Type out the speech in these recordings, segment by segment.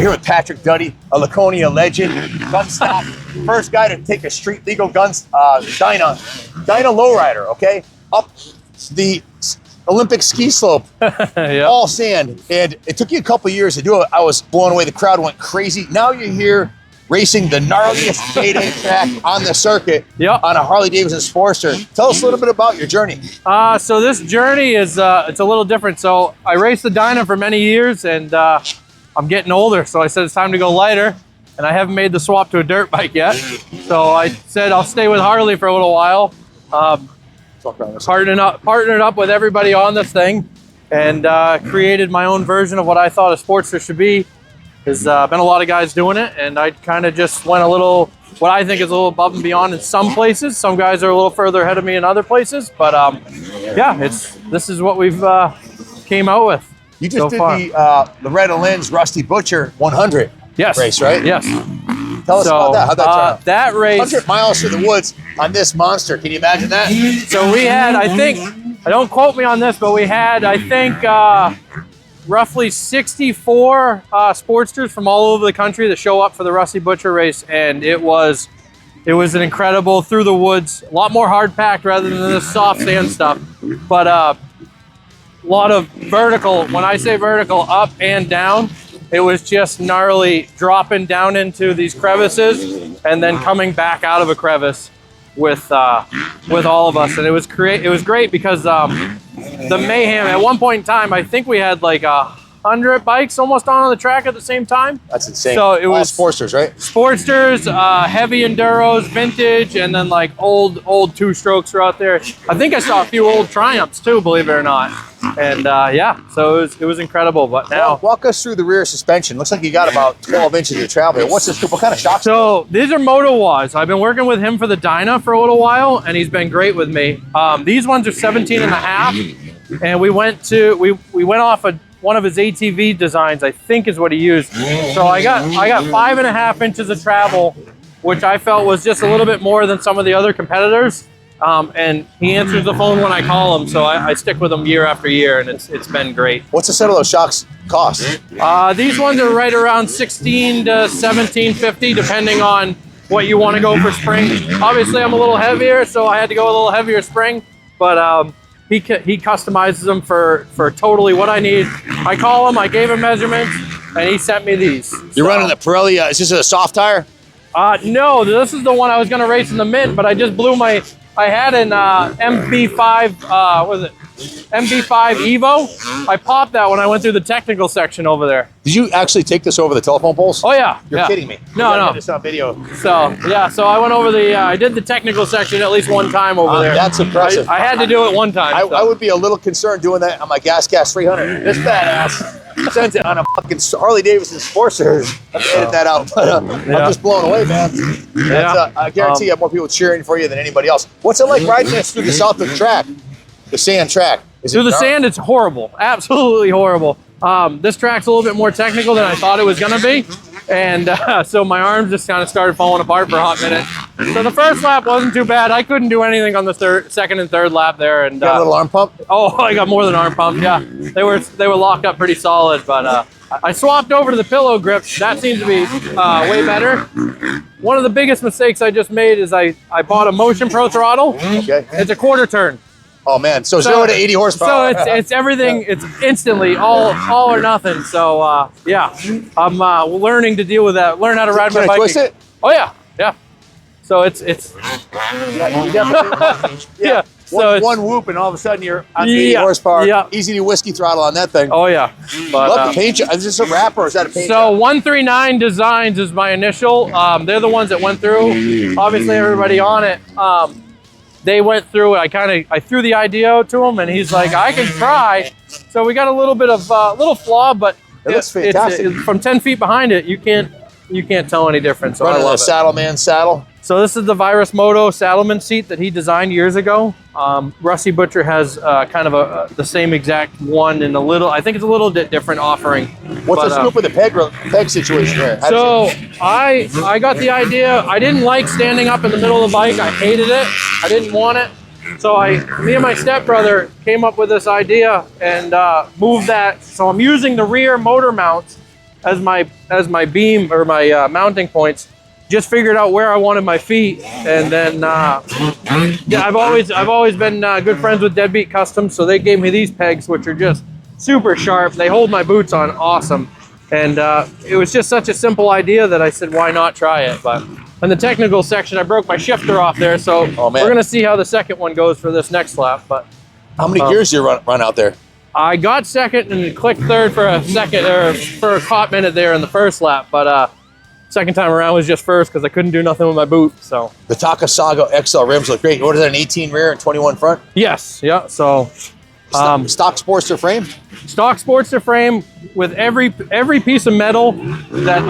here with Patrick Duddy, a Laconia legend, gun stop, first guy to take a street legal guns, Dyna lowrider, okay? Up the Olympic ski slope, yep. All sand. And it took you a couple years to do it. I was blown away. The crowd went crazy. Now you're here racing the gnarliest Jday track on the circuit, yep. On a Harley Davidson Sportster. Tell us a little bit about your journey. So this journey is it's a little different. So I raced the Dyna for many years, and I'm getting older, so I said it's time to go lighter, and I haven't made the swap to a dirt bike yet. So I said I'll stay with Harley for a little while, partnered up with everybody on this thing, and created my own version of what I thought a Sportster should be. There's been a lot of guys doing it, and I kind of just went a little, what I think is a little above and beyond in some places. Some guys are a little further ahead of me in other places, but yeah, this is what we've came out with. You just did the Loretta Lynn's Rusty Butcher 100 race, right? Yes. Tell us about that. How'd that turn out? That race, 100 miles through the woods on this monster. Can you imagine that? So we had, I think, don't quote me on this, but we had, I think, roughly 64 Sportsters from all over the country that show up for the Rusty Butcher race, and it was an incredible through the woods, a lot more hard packed rather than the soft sand stuff, but a lot of vertical. When I say vertical, up and down, it was just gnarly, dropping down into these crevices and then coming back out of a crevice with all of us, and it was great because the mayhem. At one point in time, I think we had like 100 bikes almost on the track at the same time. That's insane. So it was Sportsters, right? Sportsters, heavy enduros, vintage, and then like old two-strokes were out there. I think I saw a few old Triumphs too, believe it or not. And yeah, so it was incredible. But now, walk us through the rear suspension. Looks like you got about 12 inches of travel here. What's this? What kind of shocks? So these are Moto-Waz. I've been working with him for the Dyna for a little while, and he's been great with me. These ones are 17 and a half, and we went off one of his ATV designs, I think is what he used. So I got 5.5 inches of travel, which I felt was just a little bit more than some of the other competitors. And he answers the phone when I call him, so I stick with him year after year, and it's been great. What's a set of those shocks cost? These ones are right around $16 to $17.50, depending on what you want to go for spring. Obviously, I'm a little heavier, so I had to go a little heavier spring, but he customizes them for totally what I need. I call him, I gave him measurements, and he sent me these. You're running the Pirelli, is this a soft tire? No, this is the one I was going to race in the Mint, but I just blew I had an MB5, what was it? MB5 Evo. I popped that when I went through the technical section over there. Did you actually take this over the telephone poles? Oh yeah. You're kidding me. No. This on video. So yeah, so I went over I did the technical section at least one time over there. That's impressive. I had to do it one time. I would be a little concerned doing that on my Gas 300. This badass sent it on a fucking Harley Davidson Sportster. I'm editing that out, but I'm just blown away, man. I guarantee you have more people cheering for you than anybody else. What's it like riding this through the Southwick track, the sand track? Through the sand, it's horrible, absolutely horrible. This track's a little bit more technical than I thought it was gonna be, and so my arms just kind of started falling apart for a hot minute. So the first lap wasn't too bad. I couldn't do anything on the second and third lap there. And you got a little arm pump? Oh, I got more than arm pump. Yeah, they were locked up pretty solid, but I swapped over to the pillow grips. That seems to be way better. One of the biggest mistakes I just made is I bought a Motion Pro throttle. Okay. It's a quarter turn. Oh man, so 0 to 80 horsepower. So it's everything. It's instantly all or nothing. So yeah, I'm learning to deal with that. Learn how to ride my bike. Twist it? Oh yeah. So it's yeah. So one whoop and all of a sudden you're on 80 horsepower. Yeah. Easy to whiskey throttle on that thing. Oh yeah. But, love the paint job. Is this a wrapper or is that a paint job? 139 Designs is my initial. They're the ones that went through. Obviously everybody on it. They went through it. I threw the idea out to him, and he's like, I can try. So we got a little bit of little flaw, but it looks fantastic. From 10 feet behind it, you can't tell any difference. So running a Saddleman saddle. So this is the Virus Moto Saddleman seat that he designed years ago. Rusty Butcher has kind of the same exact one in I think it's a little bit different offering. What's the scoop with the peg situation here? So I got the idea. I didn't like standing up in the middle of the bike. I hated it. I didn't want it. So me and my stepbrother came up with this idea and moved that. So I'm using the rear motor mounts as my beam or my mounting points. Just figured out where I wanted my feet, and then yeah, I've always been good friends with Deadbeat Customs, so they gave me these pegs, which are just super sharp. They hold my boots on awesome, and it was just such a simple idea that I said, why not try it? But in the technical section, I broke my shifter off there, so we're gonna see how the second one goes for this next lap. But how many gears do you run out there? I got second and clicked third for a second, or for a hot minute there in the first lap, but second time around was just first because I couldn't do nothing with my boot. So the Takasago XL rims look great. What is that, an 18 rear and 21 front? Yes, yeah. So stock Sportster frame? Stock Sportster frame with every piece of metal that's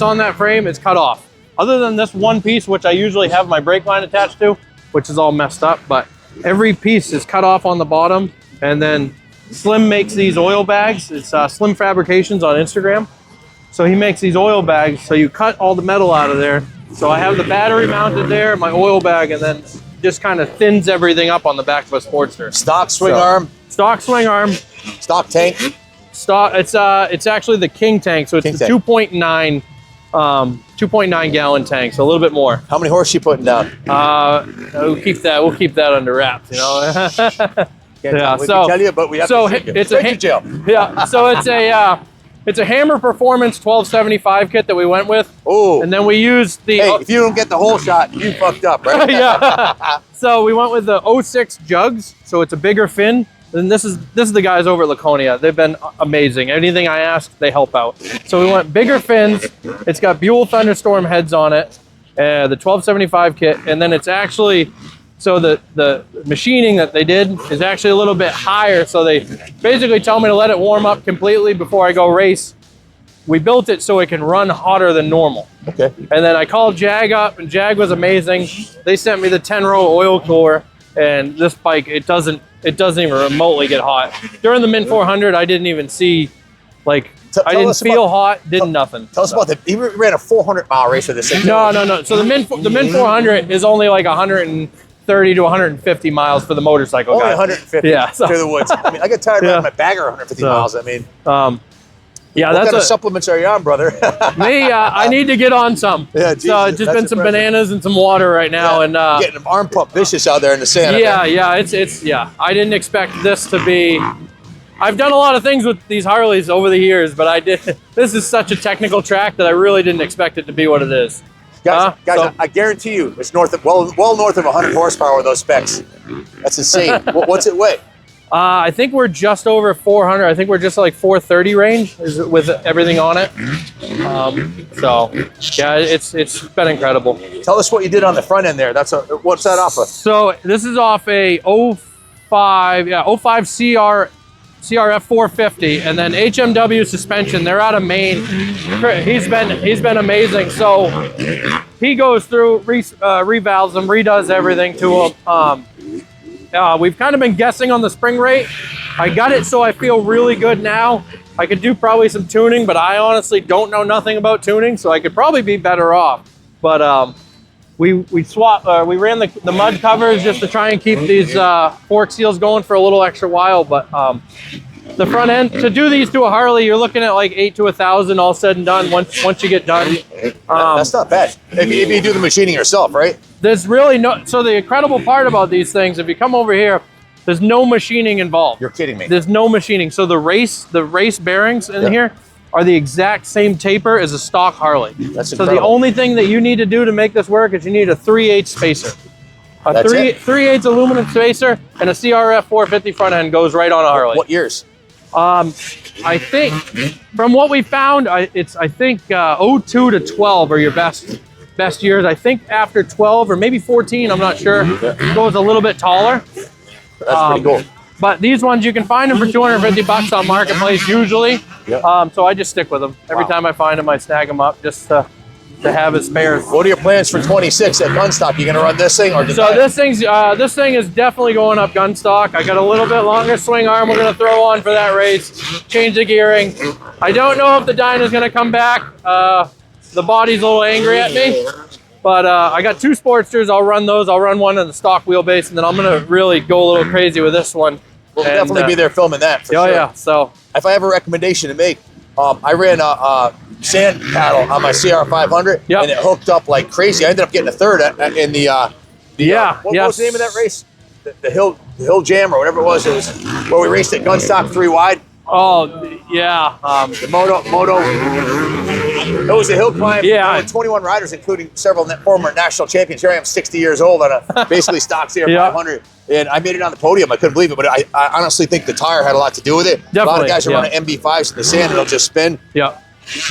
on that frame is cut off. Other than this one piece, which I usually have my brake line attached to, which is all messed up, but every piece is cut off on the bottom. And then Slim makes these oil bags. It's Slim Fabrications on Instagram. So he makes these oil bags, so you cut all the metal out of there. So I have the battery mounted there, my oil bag, and then just kind of thins everything up on the back of a Sportster. Stock swing arm? Stock swing arm. Stock tank? It's actually the King tank, so it's the 2.9 gallon tank, so a little bit more. How many horse you putting down? We'll keep that under wraps, you know. Yeah, we can tell you, but we have to take it's to jail. Yeah, so it's a Hammer Performance 1275 kit that we went with. Oh. And then we used the... Hey, if you don't get the whole shot, you fucked up, right? Yeah. So we went with the 06 jugs, so it's a bigger fin. And this is the guys over at Laconia. They've been amazing. Anything I ask, they help out. So we went bigger fins. It's got Buell Thunderstorm heads on it, the 1275 kit, and then it's actually... So the machining that they did is actually a little bit higher. So they basically tell me to let it warm up completely before I go race. We built it so it can run hotter than normal. Okay. And then I called Jag up, and Jag was amazing. They sent me the 10-row oil cooler, and this bike, it doesn't even remotely get hot. During the Mint 400, I didn't even see, like, I didn't feel hot, nothing. Tell us about that. You ran a 400-mile race with this thing. No. So the Mint 400 is only like 130 to 150 miles for the motorcycle Only guy. 150 to the woods. I mean, I get tired riding my bagger 150 miles. I mean, yeah, what kind of supplements are you on, brother? Me, I need to get on some. Yeah, Jesus, so it's just been some bananas and some water right now, and getting an arm pump vicious out there in the sand. Yeah, it's I didn't expect this to be. I've done a lot of things with these Harleys over the years, but this is such a technical track that I really didn't expect it to be what it is. Guys, I guarantee you, it's well north of 100 horsepower with those specs. That's insane. What's it weigh? I think we're just over 400. I think we're just like 430 range with everything on it. So yeah, it's been incredible. Tell us what you did on the front end there. What's that off of? So this is off a 05 CRF 450, and then HMW suspension. They're out of Maine. He's been amazing. So he goes through, revalves them, redoes everything to them. We've kind of been guessing on the spring rate. I got it so I feel really good now. I could do probably some tuning, but I honestly don't know nothing about tuning, so I could probably be better off. But we ran the mud covers just to try and keep these fork seals going for a little extra while. But the front end, to do these to a Harley, you're looking at like 8 to 1,000 all said and done once you get done. That's not bad. If you do the machining yourself, right? There's really no. So the incredible part about these things, if you come over here, there's no machining involved. You're kidding me. There's no machining. So the race bearings in here are the exact same taper as a stock Harley. That's so incredible. the only thing that you need to do to make this work is you need a 3/8 spacer. A That's it? 3/8 aluminum spacer and a CRF 450 front end goes right on a Harley. What years? I think from what we found, I think 02 to 12 are your best years. I think after 12 or maybe 14, I'm not sure, it goes a little bit taller. That's pretty cool. But these ones, you can find them for 250 bucks on Marketplace usually. Yep. So I just stick with them. Every time I find them, I snag them up just to have as spares. What are your plans for 26 at Gunstock? You gonna run this thing or So this thing is definitely going up Gunstock. I got a little bit longer swing arm we're gonna throw on for that race. Change the gearing. I don't know if the dyno's gonna come back. The body's a little angry at me. But I got 2 Sportsters. I'll run those. I'll run one on the stock wheelbase, and then I'm gonna really go a little crazy with this one. We'll definitely be there filming that for sure. Yeah. So if I have a recommendation to make, I ran a sand paddle on my CR500, Yep. and it hooked up like crazy. I ended up getting a third in the what was the name of that race? The Hill Jam or whatever it was. It was where we raced at Gunstock 3 wide. Oh, yeah. The moto. It was a hill climb. Yeah. With 21 riders, including several former national champions. Here I am, 60 years old on a basically stock CR500, and I made it on the podium. I couldn't believe it, but I honestly think the tire had a lot to do with it. Definitely, A lot of guys are running MB5s in the sand, and it'll just spin. Yeah.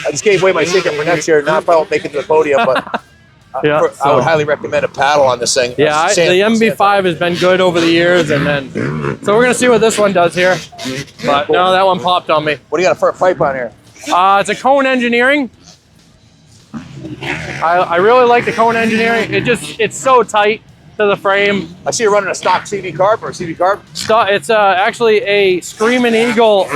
I just gave away my ticket for next year. Not if I won't make it to the podium, but Yeah, I would highly recommend a paddle on this thing. Yeah, the MB5 has been good over the years, and then so we're gonna see what this one does here. But no, that one popped on me. What do you got for a pipe on here? It's a Cone Engineering. I really like the Cone Engineering. It's so tight to the frame. I see you running a stock CV carb or a CV carb. It's actually a Screaming Eagle.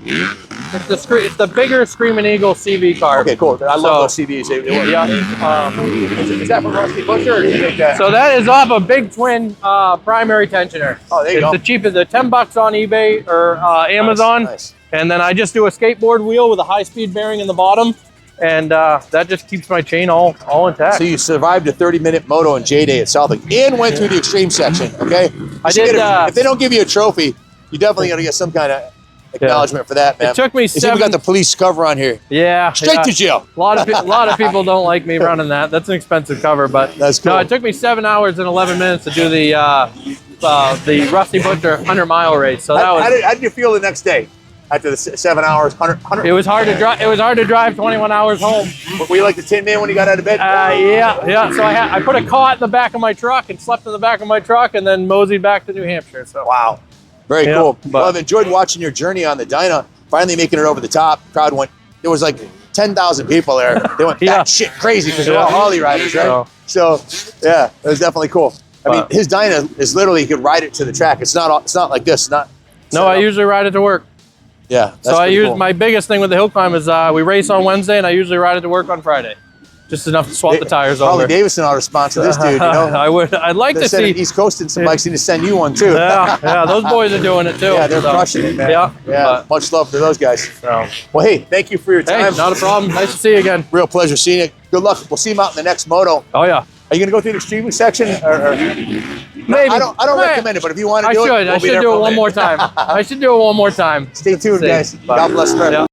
It's the bigger Screaming Eagle CV carb. Okay, cool. I love those CVs. Yeah. Is that from Rusty Butcher, or do you make that? So that is off a Big Twin primary tensioner. Oh, there you go. It's the cheapest. They're $10 on eBay or Amazon. Nice. And then I just do a skateboard wheel with a high-speed bearing in the bottom, and that just keeps my chain all intact. So you survived a 30-minute moto in Jday at Southwick and went through the extreme section, okay? I did. If they don't give you a trophy, you definitely got to get some kind of acknowledgement for that, man. It took me we got the police cover on here. Yeah. Straight to jail. A lot of people don't like me running that. That's an expensive cover, but that's cool. No, it took me 7 hours and 11 minutes to do the Rusty Butcher 100-mile race. So that was. How did you feel the next day? After the 7 hours, 100. It was hard to drive. It was hard to drive 21 hours home. Were you like the Tin Man when you got out of bed? Yeah. So I put a cot in the back of my truck and slept in the back of my truck, and then moseyed back to New Hampshire. So wow, very cool. Well, I've enjoyed watching your journey on the Dyna. Finally making it over the top. Crowd went. There was like 10,000 people there. They went batshit crazy because they're all Harley riders, right? So yeah, it was definitely cool. I mean, his Dyna is literally you could ride it to the track. It's not like this. No, I usually ride it to work. Yeah. So I use my biggest thing with the hill climb is we race on Wednesday, and I usually ride it to work on Friday, just enough to swap the tires over. Harley Davidson ought to sponsor this dude. You know, I'd like to see East Coast and some bikes need to send you one too. Yeah, those boys are doing it too. Yeah, they're crushing it, man. Yeah. Much love to those guys. So. Well, hey, thank you for your time. Hey, not a problem. Nice to see you again. Real pleasure seeing you. Good luck. We'll see you out in the next moto. Oh yeah. Are you gonna go through the extreme section? Or... Maybe. I don't recommend it, but if you want to do it, I should do it one more time. I should do it one more time. Stay tuned, guys. God bless America.